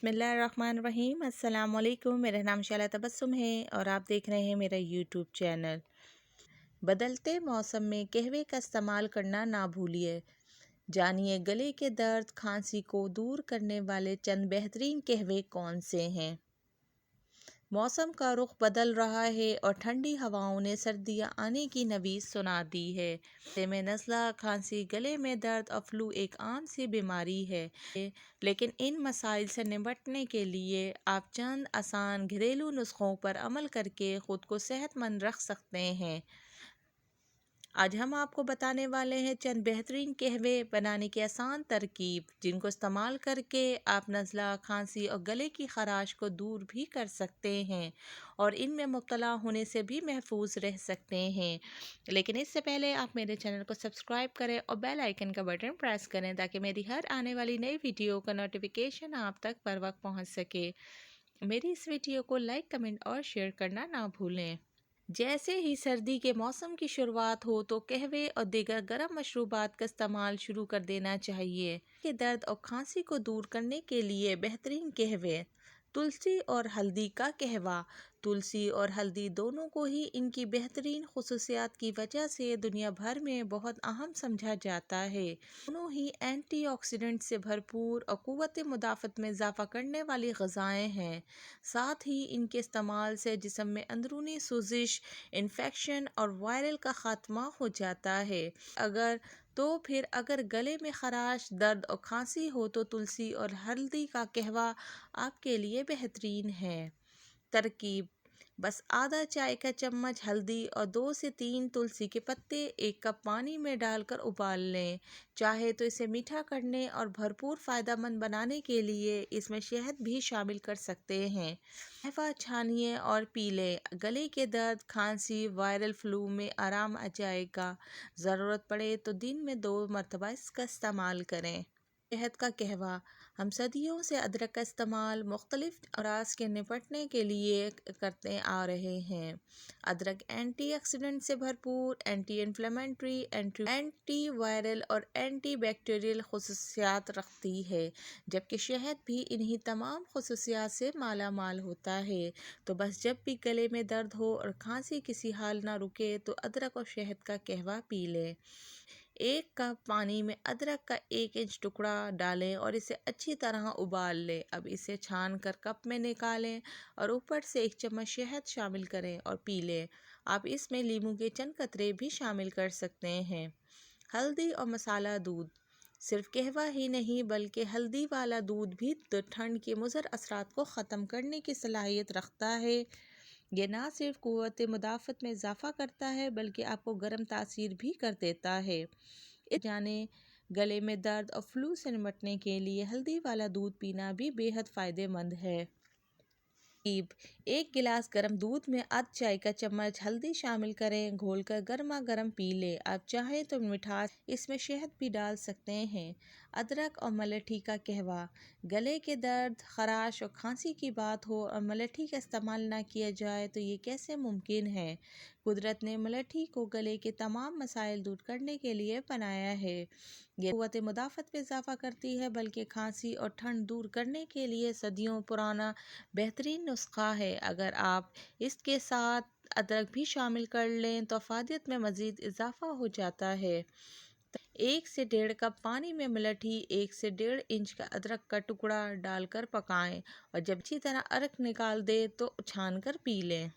बिस्मिल्लाहिर्रहमानिर्रहीम। अस्सलाम वालेकुम। मेरा नाम शाला तबस्सुम है और आप देख रहे हैं मेरा यूट्यूब चैनल। बदलते मौसम में कहवे का इस्तेमाल करना ना भूलिए। जानिए गले के दर्द खांसी को दूर करने वाले चंद बेहतरीन कहवे कौन से हैं। मौसम का रुख बदल रहा है और ठंडी हवाओं ने सर्दियां आने की नवीस सुना दी है। ऐसे में नज़ला, खांसी, गले में दर्द और फ्लू एक आम सी बीमारी है, लेकिन इन मसाइल से निपटने के लिए आप चंद आसान घरेलू नुस्खों पर अमल करके ख़ुद को सेहतमंद रख सकते हैं। आज हम आपको बताने वाले हैं चंद बेहतरीन कहवे बनाने की आसान तरकीब, जिनको इस्तेमाल करके आप नज़ला, खांसी और गले की ख़राश को दूर भी कर सकते हैं और इनमें मुब्तला होने से भी महफूज रह सकते हैं। लेकिन इससे पहले आप मेरे चैनल को सब्सक्राइब करें और बेल आइकन का बटन प्रेस करें ताकि मेरी हर आने वाली नई वीडियो का नोटिफिकेशन आप तक बर वक्त पहुँच सके। मेरी इस वीडियो को लाइक, कमेंट और शेयर करना ना भूलें। जैसे ही सर्दी के मौसम की शुरुआत हो तो कहवे और दीगर गर्म मशरूबात का इस्तेमाल शुरू कर देना चाहिए। के दर्द और खांसी को दूर करने के लिए बेहतरीन कहवे। तुलसी और हल्दी का कहवा। तुलसी और हल्दी दोनों को ही इनकी बेहतरीन खुसूसियात की वजह से दुनिया भर में बहुत अहम समझा जाता है। दोनों ही एंटीऑक्सीडेंट से भरपूर और क़ुव्वत मुदाफ़त में इजाफ़ा करने वाली ग़िज़ाएँ हैं। साथ ही इनके इस्तेमाल से जिस्म में अंदरूनी सोजिश, इन्फेक्शन और वायरल का ख़ात्मा हो जाता है। अगर गले में ख़राश, दर्द और खांसी हो तो तुलसी और हल्दी का कहवा आपके लिए बेहतरीन है। तरकीब: बस आधा चाय का चम्मच हल्दी और 2 से 3 तुलसी के पत्ते 1 कप पानी में डालकर उबाल लें। चाहे तो इसे मीठा करने और भरपूर फ़ायदेमंद बनाने के लिए इसमें शहद भी शामिल कर सकते हैं। कहवा छानिए और पी लें। गले के दर्द, खांसी, वायरल फ्लू में आराम आ जाएगा। ज़रूरत पड़े तो दिन में 2 मरतबा इसका इस्तेमाल करें। शहद का कहवा: हम सदियों से अदरक का इस्तेमाल मुख्तलिफ अमराज के निपटने के लिए करते आ रहे हैं। अदरक एंटीऑक्सीडेंट से भरपूर, एंटी इन्फ्लेमेटरी, एंटी वायरल और एंटी बैक्टीरियल खुसूसियात रखती है, जबकि शहद भी इन्हीं तमाम खुसूसियात से माला माल होता है। तो बस जब भी गले में दर्द हो और खांसी किसी हाल ना रुके तो अदरक और शहद का कहवा पी लें। 1 कप पानी में अदरक का 1 इंच टुकड़ा डालें और इसे अच्छी तरह उबाल लें। अब इसे छान कर कप में निकालें और ऊपर से 1 चम्मच शहद शामिल करें और पी लें। आप इसमें नींबू के चंद कतरे भी शामिल कर सकते हैं। हल्दी और मसाला दूध: सिर्फ कहवा ही नहीं बल्कि हल्दी वाला दूध भी ठंड के मुज़र असरात को ख़त्म करने की सलाहियत रखता है। ये ना सिर्फ क़ुव्वत मुदाफ़त में इजाफ़ा करता है बल्कि आपको गर्म तासीर भी कर देता है। गले में दर्द और फ्लू से निपटने के लिए हल्दी वाला दूध पीना भी बेहद फ़ायदेमंद है। 1 गिलास गर्म दूध में आध चाय का चम्मच हल्दी शामिल करें, घोलकर गर्मा गर्म पी लें। आप चाहें तो मिठास इसमें शहद भी डाल सकते हैं। अदरक और मलठी का कहवा: गले के दर्द, ख़राश और खांसी की बात हो और मलठी का इस्तेमाल ना किया जाए तो ये कैसे मुमकिन है। कुदरत ने मलठी को गले के तमाम मसाइल दूर करने के लिए बनाया है। ये क़ुव्वत मुदाफ़त में इजाफ़ा करती है बल्कि खांसी और ठंड दूर करने के लिए सदियों पुराना बेहतरीन नुस्खा है। अगर आप इसके साथ अदरक भी शामिल कर लें तो अफ़ादियत में मज़ीद इजाफ़ा हो जाता है। 1 से 1.5 कप पानी में मलठी, 1 से 1.5 इंच का अदरक का टुकड़ा डालकर पकाएं और जब अच्छी तरह अर्क निकाल दे तो छान कर पी लें।